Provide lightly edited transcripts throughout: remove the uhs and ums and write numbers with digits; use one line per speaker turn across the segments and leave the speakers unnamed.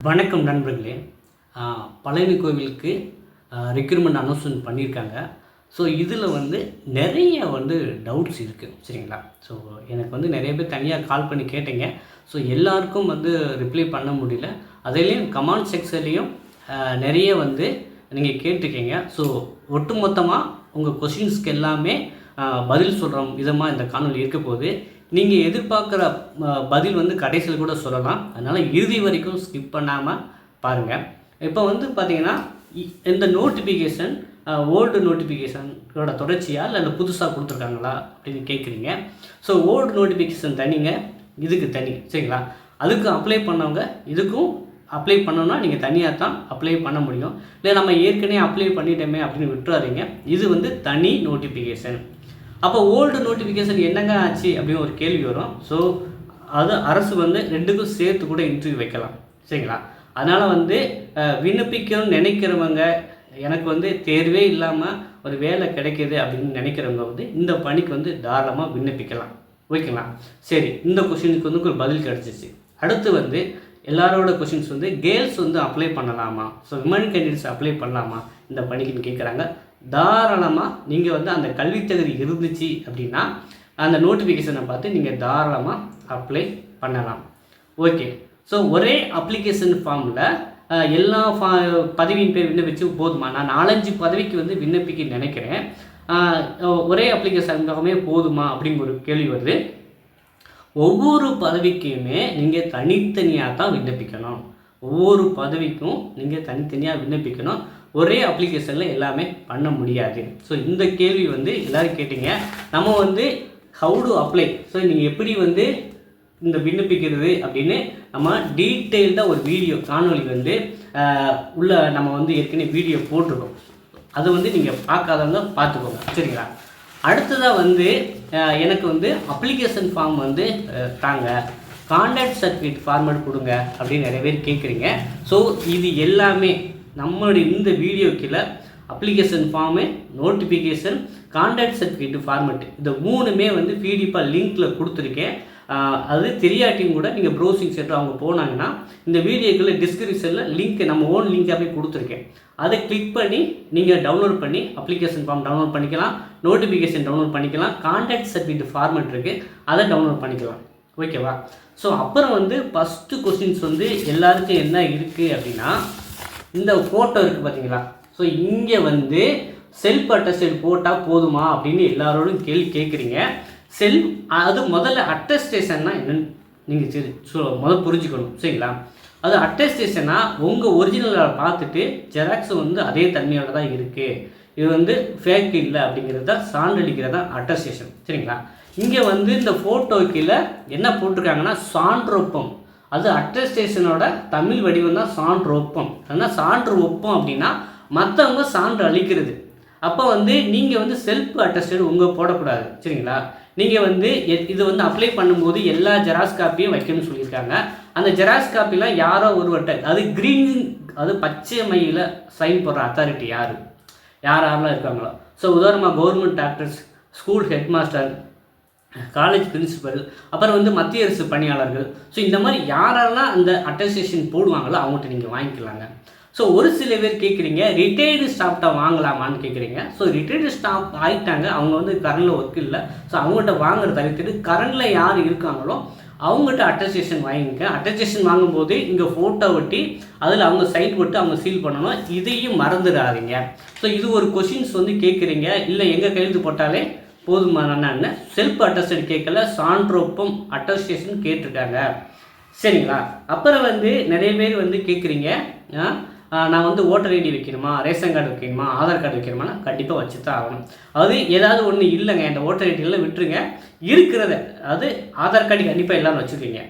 வணக்கம் நண்பர்களே. பழனி கோவிலுக்கு ரெக்ரூட்மெண்ட் அனௌன்ஸ்மெண்ட் பண்ணியிருக்காங்க. ஸோ இதில் நிறைய டவுட்ஸ் இருக்குது, சரிங்களா? ஸோ எனக்கு நிறைய பேர் தனியாக கால் பண்ணி கேட்டீங்க. ஸோ எல்லாருக்கும் ரிப்ளை பண்ண முடியல. அதிலையும் கமெண்ட் செக்ஷன்லேயும் நிறைய நீங்கள் கேட்டிருக்கீங்க. ஸோ ஒட்டுமொத்தமாக உங்கள் கொஷின்ஸ்க்கு எல்லாமே பதில் சொல்கிற விதமாக இந்த காணொலி இருக்க போது நீங்கள் எதிர்பார்க்குற பதில் கடைசியில் கூட சொல்லலாம். அதனால் இறுதி வரைக்கும் ஸ்கிப் பண்ணாமல் பாருங்கள். இப்போ பார்த்தீங்கன்னா இந்த நோட்டிஃபிகேஷன் ஓல்டு நோட்டிஃபிகேஷனோட தொடர்ச்சியாக இல்லை புதுசாக கொடுத்துருக்காங்களா அப்படின்னு கேட்குறீங்க. ஸோ ஓல்டு நோட்டிஃபிகேஷன் தனிங்க, இதுக்கு தனி, சரிங்களா? அதுக்கு அப்ளை பண்ணவங்க இதுக்கும் அப்ளை பண்ணோன்னா நீங்கள் தனியாக தான் அப்ளை பண்ண முடியும். இல்லை நம்ம ஏற்கனவே அப்ளை பண்ணிட்டோமே அப்படின்னு விட்டுறாதீங்க. இது தனி நோட்டிஃபிகேஷன். அப்போ ஓல்டு நோட்டிஃபிகேஷன் என்னங்க ஆச்சு அப்படின்னு ஒரு கேள்வி வரும். ஸோ அது அரசு ரெண்டுக்கும் சேர்த்து கூட இன்டர்வியூ வைக்கலாம், சரிங்களா? அதனால் விண்ணப்பிக்கணும்னு நினைக்கிறவங்க, எனக்கு தேர்வே இல்லாமல் ஒரு வேலை கிடைக்கிது அப்படின்னு நினைக்கிறவங்க இந்த பணிக்கு தாராளமாக விண்ணப்பிக்கலாம், ஓகேங்களா? சரி, இந்த கொஷினுக்கு ஒரு பதில் கிடச்சிச்சு. அடுத்து எல்லாரோட கொஷின்ஸ் கேர்ள்ஸ் அப்ளை பண்ணலாமா, ஸோ விமன் கேண்டிடேட்ஸ் அப்ளை பண்ணலாமா இந்த பணிக்குன்னு கேட்குறாங்க. தாராளமாக நீங்கள் அந்த கல்வி தகுதி இருந்துச்சு அப்படின்னா அந்த நோட்டிஃபிகேஷனை பார்த்து நீங்கள் தாராளமாக அப்ளை பண்ணலாம், ஓகே. ஸோ ஒரே அப்ளிகேஷன் ஃபார்மில் எல்லா பதவியின் பேர் விண்ணப்பிச்சு போதுமா? நான் 4-5 பதவிக்கு விண்ணப்பிக்க நினைக்கிறேன். ஒரே அப்ளிகேஷனுக்காகவே போதுமா அப்படிங்கிற ஒரு கேள்வி வருது. ஒவ்வொரு பதவிக்குமே நீங்கள் தனித்தனியாக தான் விண்ணப்பிக்கணும். ஒவ்வொரு பதவிக்கும் நீங்கள் தனித்தனியாக விண்ணப்பிக்கணும். ஒரே அப்ளிகேஷனில் எல்லாமே பண்ண முடியாது. ஸோ இந்த கேள்வி எல்லோரும் கேட்டீங்க. நம்ம ஹவு டு அப்ளை, ஸோ நீங்கள் எப்படி இந்த விண்ணப்பிக்கிறது அப்படின்னு நம்ம டீட்டெயில்டாக ஒரு வீடியோ காணொலி உள்ள நம்ம ஏற்கனவே வீடியோ போட்டிருக்கோம். அதை நீங்கள் பார்க்காதவங்க பார்த்துக்கோங்க, சரிங்களா? அடுத்ததாக எனக்கு அப்ளிகேஷன் ஃபார்ம் தாங்க, கான்டாக்ட் சர்டிஃபிகேட் ஃபார்மேட் கொடுங்க அப்படின்னு நிறைய பேர் கேட்குறீங்க. ஸோ இது எல்லாமே நம்மளுடைய இந்த வீடியோ கீழே application form, notification, contact certificate format, இந்த மூணுமே பிடிஎஃபாக லிங்க்கில் கொடுத்துருக்கேன். அது தெரியாட்டியும் கூட நீங்கள் ப்ரௌசிங் சென்டர் அவங்க போனாங்கன்னா இந்த வீடியோக்குள்ளே டிஸ்கிரிப்ஷனில் லிங்க், நம்ம ஓன் லிங்காகவே கொடுத்துருக்கேன். அதை கிளிக் பண்ணி நீங்கள் டவுன்லோட் பண்ணி அப்ளிகேஷன் ஃபார்ம் டவுன்லோட் பண்ணிக்கலாம், நோட்டிஃபிகேஷன் டவுன்லோட் பண்ணிக்கலாம், கான்டாக்ட் சர்டிஃபிகேட் ஃபார்மேட் இருக்குது, அதை டவுன்லோட் பண்ணிக்கலாம், ஓகேவா? ஸோ அப்புறம் ஃபஸ்ட்டு கொஸ்டின்ஸ் எல்லாருக்கும் என்ன இருக்குது அப்படின்னா, இந்த ஃபோட்டோ இருக்குது பார்த்தீங்களா? ஸோ இங்கே செல்ஃப் அட்டஸ்டட் போட்டால் போதுமா அப்படின்னு எல்லாரோடும் கேள்வி கேட்குறீங்க. அது முதல்ல அட்டஸ்டேஷன்னா என்னன்னு நீங்கள் சரி முதல் புரிஞ்சுக்கணும், சரிங்களா? அது அட்டஸ்டேஷன்னா உங்கள் ஒரிஜினலை பார்த்துட்டு ஜெராக்ஸ் அதே தன்மையோடு தான் இருக்குது, இது ஃபேக் இல்லை அப்படிங்கிறது தான் சான்றளிக்கிறது தான் அட்டஸ்டேஷன், சரிங்களா? இங்கே இந்த ஃபோட்டோ கீழே என்ன போட்டிருக்காங்கன்னா சான்றொப்பம். அது அட்டஸ்டேஷனோட தமிழ் வடிவம் தான் சான்றொப்பம். ஆனால் சான்று ஒப்பம் அப்படின்னா மற்றவங்க சான்று அளிக்கிறது. அப்போ நீங்கள் செல்ஃப் அட்டஸ்டட் உங்கள் போடக்கூடாது, சரிங்களா? நீங்கள் இது அப்ளை பண்ணும்போது எல்லா ஜெராக்ஸ் காப்பியும் வைக்கணும்னு சொல்லியிருக்காங்க. அந்த ஜெராக்ஸ் காப்பிலாம் யாரோ ஒருவர்கிட்ட, அது க்ரீன், அது பச்சை மையில் சைன் போடுற அத்தாரிட்டி யாரெல்லாம் இருக்காங்களோ. ஸோ உதாரணமாக government doctors, school head master, college principal, அப்புறம் மத்திய அரசு பணியாளர்கள். ஸோ இந்த மாதிரி யாரெல்லாம் அந்த அட்டஸ்டேஷன் போடுவாங்களோ அவங்கள்ட்ட நீங்கள் வாங்கிக்கலாங்க. ஸோ ஒரு சில பேர் கேட்குறீங்க ரிட்டையர்டு ஸ்டாஃப்ட்ட வாங்கலாமான்னு கேட்குறீங்க. ஸோ ரிட்டையர்டு ஸ்டாஃப் ஆகிட்டாங்க, அவங்க கரண்டில் ஒர்க் இல்லை. ஸோ அவங்கள்ட்ட வாங்குற தவிர்த்துட்டு கரண்டில் யார் இருக்காங்களோ அவங்ககிட்ட அட்டஸ்டேஷன் வாங்கிங்க. அட்டஸ்டேஷன் வாங்கும்போது இங்கே ஃபோட்டோ ஒட்டி அதில் அவங்க சைட் போட்டு அவங்க சீல் பண்ணணும், இதையும் மறந்துடாதீங்க. ஸோ இது ஒரு கொஷின்ஸ் கேட்குறீங்க. இல்லை எங்கள் கையெழுத்து போட்டாலே போதுமானன்னு செல்ஃப் அட்டஸ்டட் கேட்கல, சான்றொப்பம் அட்டஸ்டேஷன் கேட்டிருக்காங்க, சரிங்களா? அப்புறம் நிறைய பேர் கேட்குறீங்க, நான் ஓட்டர் ஐடி வைக்கணுமா, ரேஷன் கார்டு வைக்கணுமா, ஆதார் கார்டு வைக்கணுமானா கண்டிப்பாக வச்சு தான் ஆகணும். அது ஏதாவது ஒன்று இல்லைங்க, இந்த ஓட்டர் ஐடியெல்லாம் விட்டுருங்க, இருக்கிறத அது ஆதார் கார்டு கண்டிப்பாக எல்லோரும் வச்சுருக்கீங்க.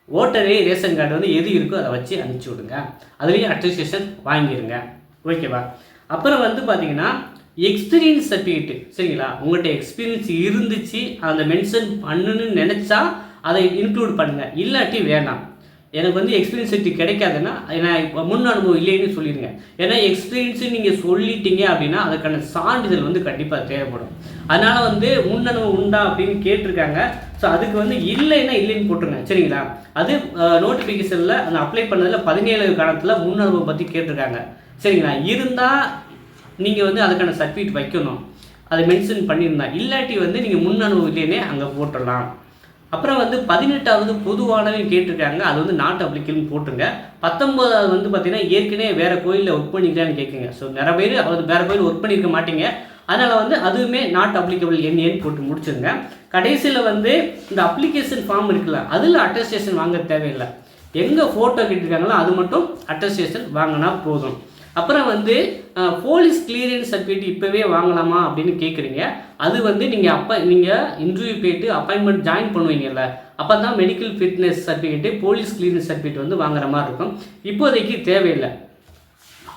ஓட்டர் ஐடி, ரேஷன் கார்டு எது இருக்கோ அதை வச்சு அனுப்பிச்சி விடுங்க, அதுலேயும் அட்டஸ்டேஷன் வாங்கிடுங்க, ஓகேவா? அப்புறம் பார்த்தீங்கன்னா எக்ஸ்பீரியன்ஸ் சர்டிஃபிகேட்டு, சரிங்களா? உங்கள்கிட்ட எக்ஸ்பீரியன்ஸ் இருந்துச்சு, அதை மென்ஷன் பண்ணணுன்னு நினச்சா அதை இன்க்ளூட் பண்ணுங்கள், இல்லாட்டி வேணாம். எனக்கு வந்து எக்ஸ்பீரியன்ஸ் சர்டிஃபிகேட் கிடைக்காதுன்னா ஏன்னா முன் அனுபவம் இல்லைன்னு சொல்லிடுங்க. ஏன்னா எக்ஸ்பீரியன்ஸு நீங்கள் சொல்லிட்டீங்க அப்படின்னா அதுக்கான சான்றிதழ் வந்து கண்டிப்பாக தேவைப்படும். அதனால் வந்து முன் அனுபவம் உண்டா அப்படின்னு கேட்டிருக்காங்க. ஸோ அதுக்கு வந்து இல்லைன்னா இல்லைன்னு போட்டுருங்க சரிங்களா. அது நோட்டிஃபிகேஷனில் அந்த அப்ளை பண்ணதில் 17 காலத்தில் முன் அனுபவம் பற்றி கேட்டிருக்காங்க சரிங்களா. இருந்தால் நீங்கள் வந்து அதுக்கான சர்டிஃபிகேட் வைக்கணும், அதை மென்ஷன் பண்ணியிருந்தா. இல்லாட்டி வந்து நீங்கள் முன் அனுபவம் இல்லைன்னே அங்கே போட்டுடலாம். அப்புறம் வந்து 18வது பொதுவானவே கேட்டிருக்காங்க, அது வந்து நாட் அப்ளிகபிள்னு போட்டுருங்க. 19வது வந்து பார்த்தீங்கன்னா ஏற்கனவே வேறு கோயிலில் ஒர்க் பண்ணிக்கலான்னு கேட்குங்க. ஸோ நிறைய பேர் அவர் வேறு கோயில் ஒர்க் பண்ணியிருக்க மாட்டீங்க, அதனால் வந்து அதுவுமே நாட் அப்ளிகபிள் ஏன்னு போட்டு முடிச்சுருங்க. கடைசியில் வந்து இந்த அப்ளிகேஷன் ஃபார்ம் இருக்குல்ல, அதில் அட்டஸ்டேஷன் வாங்க தேவையில்லை. எங்கே ஃபோட்டோ கேட்டிருக்காங்களோ அது மட்டும் அட்டஸ்டேஷன் வாங்கினா போதும். அப்புறம் வந்து போலீஸ் கிளியரன்ஸ் சர்டிஃபிகேட் இப்போவே வாங்கலாமா அப்படின்னு கேட்குறீங்க. அது வந்து நீங்கள் இன்டர்வியூ போய்ட்டு அப்பாயின்மெண்ட் ஜாயின் பண்ணுவீங்கல்ல, அப்போ தான் medical fitness certificate police clearance certificate வந்து வாங்குற மாதிரி இருக்கும். இப்போதைக்கு தேவையில்லை.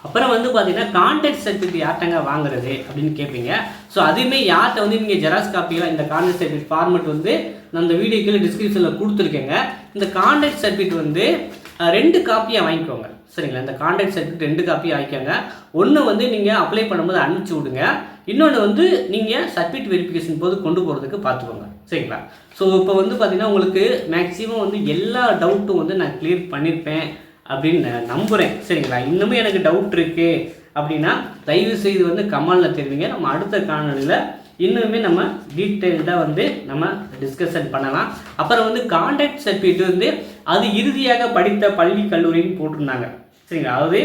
அப்புறம் வந்து பார்த்தீங்கன்னா கான்டாக்ட் சர்டிஃபிகேட் யார்ட்டங்க வாங்குறது அப்படின்னு கேட்பீங்க. ஸோ அதுவுமே யார்கிட்ட வந்து நீங்கள் ஜெராக்ஸ் காப்பியெல்லாம் இந்த கான்டாக்ட் சர்டிஃபிகேட் ஃபார்மெட் வந்து நான் இந்த வீடியோக்குள்ள டிஸ்கிரிப்ஷனில் கொடுத்துருக்கேங்க. இந்த கான்டாக்ட் சர்டிஃபிகேட் வந்து 2 காப்பியாக வாங்கிக்கோங்க சரிங்களா. இந்த கான்டாக்ட் சர்டிஃபிகேட் 2 காப்பியாக வாங்கிக்கோங்க. ஒன்று வந்து நீங்கள் அப்ளை பண்ணும்போது அனுப்பிச்சி விடுங்க, இன்னொன்று வந்து நீங்கள் சர்டிஃபிகேட் வெரிஃபிகேஷன் போது கொண்டு போகிறதுக்கு பார்த்துக்கோங்க சரிங்களா. ஸோ இப்போ வந்து பார்த்தீங்கன்னா உங்களுக்கு மேக்ஸிமம் வந்து எல்லா டவுட்டும் வந்து நான் கிளியர் பண்ணியிருப்பேன் அப்படின்னு நான் நம்புகிறேன் சரிங்களா. இன்னுமே எனக்கு டவுட் இருக்குது அப்படின்னா தயவு செய்து வந்து கமெண்டில் தெரிவிங்க. நம்ம அடுத்த காணொலியில் இன்னுமே நம்ம டீட்டெயில்டாக வந்து நம்ம டிஸ்கஷன் பண்ணலாம். அப்புறம் வந்து கான்டாக்ட் சர்டிஃபிகேட் வந்து அது இறுதியாக படித்த பள்ளி கல்லூரின்னு போட்டிருந்தாங்க சரிங்களா. அதாவது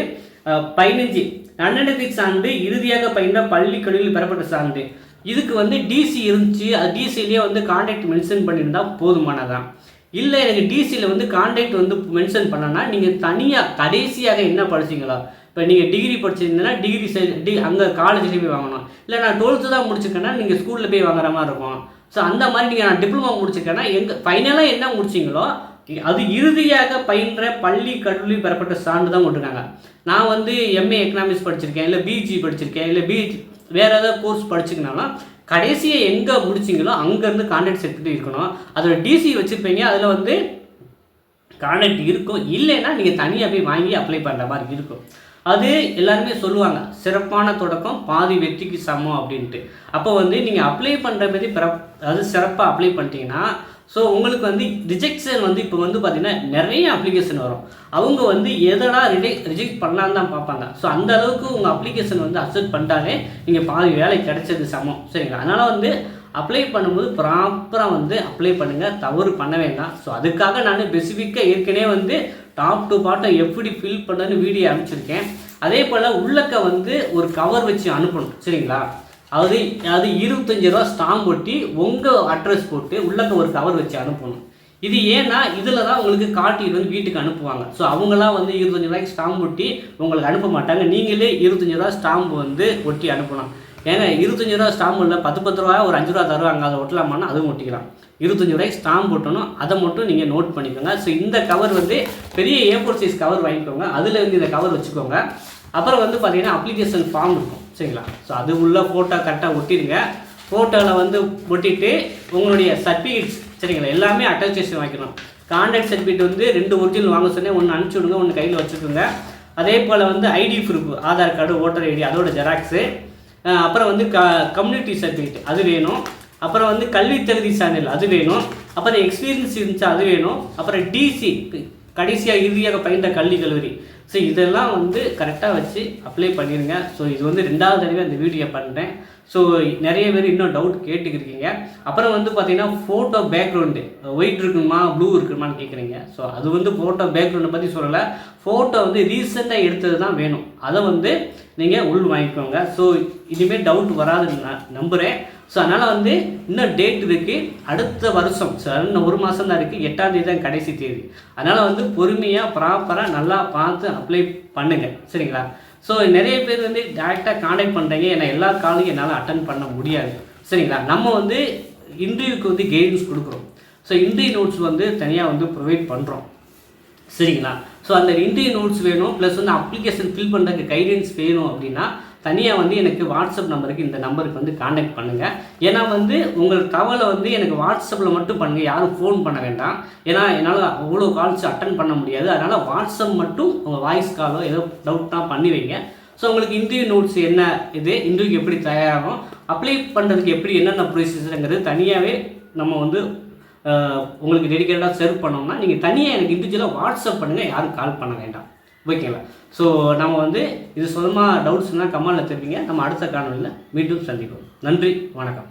15 நன்னடத்தை சார்ந்து இறுதியாக பயின்ற பள்ளி கல்லூரியில் பெறப்பட்ட சார்ந்து இதுக்கு வந்து டிசி இருந்துச்சு, அது டிசிலேயே வந்து கான்டாக்ட் மென்ஷன் பண்ணியிருந்தால் போதுமானதான். இல்லை எனக்கு டிசியில் வந்து கான்டாக்ட் வந்து மென்ஷன் பண்ணனா நீங்கள் தனியாக கடைசியாக என்ன படிச்சிங்களோ, இப்போ நீங்கள் டிகிரி படிச்சிருந்தீங்கன்னா டிகிரி அங்கே காலேஜ்லேயே போய் வாங்கணும். இல்லை நான் 12th தான் முடிச்சிருக்கேன்னா நீங்கள் ஸ்கூலில் போய் வாங்குற மாதிரி இருக்கும். ஸோ அந்த மாதிரி நீங்கள் நான் டிப்ளமா முடிச்சிருக்கேன்னா எங்கள் ஃபைனலாக என்ன முடிச்சிங்களோ அது இறுதியாக பயின்ற பள்ளி கல்லூரி பெறப்பட்ட சான்று தான் போட்டிருக்காங்க. நான் வந்து எம்ஏ எக்கனாமிக்ஸ் படிச்சிருக்கேன், இல்லை பிஜி படிச்சிருக்கேன், இல்லை வேறு ஏதாவது கோர்ஸ் படிச்சுக்கனாலும் கடைசியாக எங்கே முடிச்சிங்களோ அங்கேருந்து கான்டாக்ட் சர்டிஃபிகேட் இருக்கணும். அதோட டிசி வச்சுருப்பீங்க, அதில் வந்து கான்டாக்ட் இருக்கும். இல்லைன்னா நீங்கள் தனியாக போய் வாங்கி அப்ளை பண்ணுற மாதிரி இருக்கும். அது எல்லாருமே சொல்லுவாங்க, சிறப்பான தொடக்கம் பாதி வெற்றிக்கு சமம் அப்படின்ட்டு. அப்போ வந்து நீங்கள் அப்ளை பண்ணுற மாதிரி அது சிறப்பாக அப்ளை பண்ணிட்டீங்கன்னா ஸோ உங்களுக்கு வந்து ரிஜெக்ஷன் வந்து இப்போ வந்து பார்த்திங்கன்னா நிறைய அப்ளிகேஷன் வரும். அவங்க வந்து எதனா ரிஜெக்ட் பண்ணலான்னு தான் பார்ப்பாங்க. ஸோ அந்த அளவுக்கு உங்கள் அப்ளிகேஷன் வந்து அக்செப்ட் பண்ணிட்டாலே நீங்கள் பாதி வேலை கிடைச்சது சமம் சரிங்களா. அதனால் வந்து அப்ளை பண்ணும்போது ப்ராப்பராக வந்து அப்ளை பண்ணுங்கள், தவறு பண்ண வேண்டாம். ஸோ அதுக்காக நான் ஸ்பெசிஃபிக்காக ஏற்கனவே வந்து டாப் டு பாட்டம் எப்படி ஃபில் பண்ணுன்னு வீடியோ அனுப்பிச்சிருக்கேன். அதே போல் உள்ளக்க வந்து ஒரு கவர் வச்சு அனுப்பணும் சரிங்களா. அது 25 ரூபா ஸ்டாம்ப் ஒட்டி உங்கள் அட்ரஸ் போட்டு உள்ளக்க ஒரு கவர் வச்சு அனுப்பணும். இது ஏன்னா இதில் தான் உங்களுக்கு காட்டிட்டு வந்து வீட்டுக்கு அனுப்புவாங்க. ஸோ அவங்களாம் வந்து 25 ரூபாய்க்கு ஸ்டாம்ப் ஒட்டி உங்களுக்கு அனுப்ப மாட்டாங்க. நீங்களே 25 ரூபா ஸ்டாம்ப் வந்து ஒட்டி அனுப்பலாம். ஏங்க 25 ரூபா ஸ்டாம்ப் இல்லை, 10 ரூபா ஒரு 5 ரூபா தருவாங்க, அதை ஒட்டலாமான்னா அதுவும் ஒட்டிக்கலாம். 25 ரூபாய்க்கு ஸ்டாம்ப் போட்டணும், அதை மட்டும் நீங்கள் நோட் பண்ணிக்கோங்க. ஸோ இந்த கவர் வந்து பெரிய A4 சைஸ் கவர் வாங்கிக்கோங்க, அதில் வந்து இந்த கவர் வச்சுக்கோங்க. அப்புறம் வந்து பார்த்தீங்கன்னா அப்ளிகேஷன் ஃபார்ம் இருக்கும் சரிங்களா. ஸோ அது உள்ள ஃபோட்டோ கரெக்டாக ஒட்டிடுங்க. ஃபோட்டோவில் வந்து ஒட்டிட்டு உங்களுடைய சர்டிஃபிகேட்ஸ் சரிங்களா எல்லாமே அட்டாச்சேஷன் வாங்கிக்கணும். கான்டாக்ட் சர்டிஃபிகேட் வந்து 2 ஒரிஜினல் வாங்க சொன்னேன், ஒன்று அனுப்பிச்சி விடுங்க, ஒன்று கையில் வச்சுக்கோங்க. அதே போல் வந்து ID proof, Aadhaar card, voter ID அதோட ஜெராக்ஸு. அப்புறம் வந்து கம்யூனிட்டி சர்டிஃபிகேட் அது வேணும். அப்புறம் வந்து கல்வி தகுதி சான்றிதழ் அது வேணும். அப்புறம் எக்ஸ்பீரியன்ஸ் இருந்துச்சு அது வேணும். அப்புறம் டிசி கடைசியாக இறுதியாக பயின்ற கல்வி கல்லூரி. ஸோ இதெல்லாம் வந்து கரெக்டாக வச்சு அப்ளை பண்ணிடுங்க. ஸோ இது வந்து 2வது தடவை அந்த வீடியோ பண்ணுறேன். ஸோ நிறைய பேர் இன்னும் டவுட் கேட்டுக்கிருக்கீங்க. அப்புறம் வந்து பார்த்தீங்கன்னா ஃபோட்டோ பேக்ரவுண்டு ஒயிட் இருக்குமா ப்ளூ இருக்குமான்னு கேட்குறீங்க. ஸோ அது வந்து ஃபோட்டோ பேக்ரவுண்டை பற்றி சொல்லலை, ஃபோட்டோ வந்து ரீசெண்டாக எடுத்தது தான் வேணும், அதை வந்து நீங்கள் உள் வாங்கிக்கோங்க. ஸோ இனிமேல் டவுட் வராதுன்னு நான் நம்புகிறேன். ஸோ அதனால் வந்து இன்னும் டேட் இருக்குது, அடுத்த வருஷம் சார் இன்னும் 1 மாதம் தான் இருக்குது, 8ஆம் தேதி தான் கடைசி தேதி. அதனால் வந்து பொறுமையாக ப்ராப்பராக நல்லா பார்த்து அப்ளை பண்ணுங்கள் சரிங்களா. ஸோ நிறைய பேர் வந்து டேரெக்டாக கான்டாக்ட் பண்ணுறீங்க, ஏன்னா எல்லா காலையும் என்னால் அட்டன் பண்ண முடியாது சரிங்களா. நம்ம வந்து இன்டர்வியூக்கு வந்து கைடன்ஸ் கொடுக்குறோம். ஸோ இன்டர்வியூ நோட்ஸ் வந்து தனியாக வந்து ப்ரொவைட் பண்ணுறோம் சரிங்களா. ஸோ அந்த இன்டர்வியூ நோட்ஸ் வேணும், ப்ளஸ் வந்து அப்ளிகேஷன் ஃபில் பண்ணுறதுக்கு கைடன்ஸ் வேணும் அப்படின்னா தனியாக வந்து எனக்கு வாட்ஸ்அப் நம்பருக்கு இந்த நம்பருக்கு வந்து காண்டாக்ட் பண்ணுங்கள். ஏன்னா வந்து உங்கள் தகவலை வந்து எனக்கு வாட்ஸ்அப்பில் மட்டும் பண்ணுங்கள், யாரும் ஃபோன் பண்ண வேண்டாம். ஏன்னா என்னால் அவ்வளோ கால்ஸ் அட்டன் பண்ண முடியாது. அதனால் வாட்ஸ்அப் மட்டும் உங்கள் வாய்ஸ் காலோ ஏதோ டவுட்னா பண்ணி வைங்க. ஸோ உங்களுக்கு இன்டர்வியூ நோட்ஸ் என்ன, இது இன்டர்வியூக்கு எப்படி தயாராகும், அப்ளை பண்ணுறதுக்கு எப்படி என்னென்ன ப்ரொசீஜருங்கிறது தனியாகவே நம்ம வந்து உங்களுக்கு டெடிக்கேட்டடாக சர்வ் பண்ணோம்னா நீங்கள் தனியாக எனக்கு இண்டிவிஜுவலாக வாட்ஸ்அப் பண்ணுங்கள், யாரும் கால் பண்ண வேண்டாம். ஓகேங்களா? ஸோ நம்ம வந்து இது சொந்தமாக டவுட்ஸ்னால் கமெண்டில் தெரிவிங்க. நம்ம அடுத்த காணொலியில் மீண்டும் சந்திப்போம். நன்றி, வணக்கம்.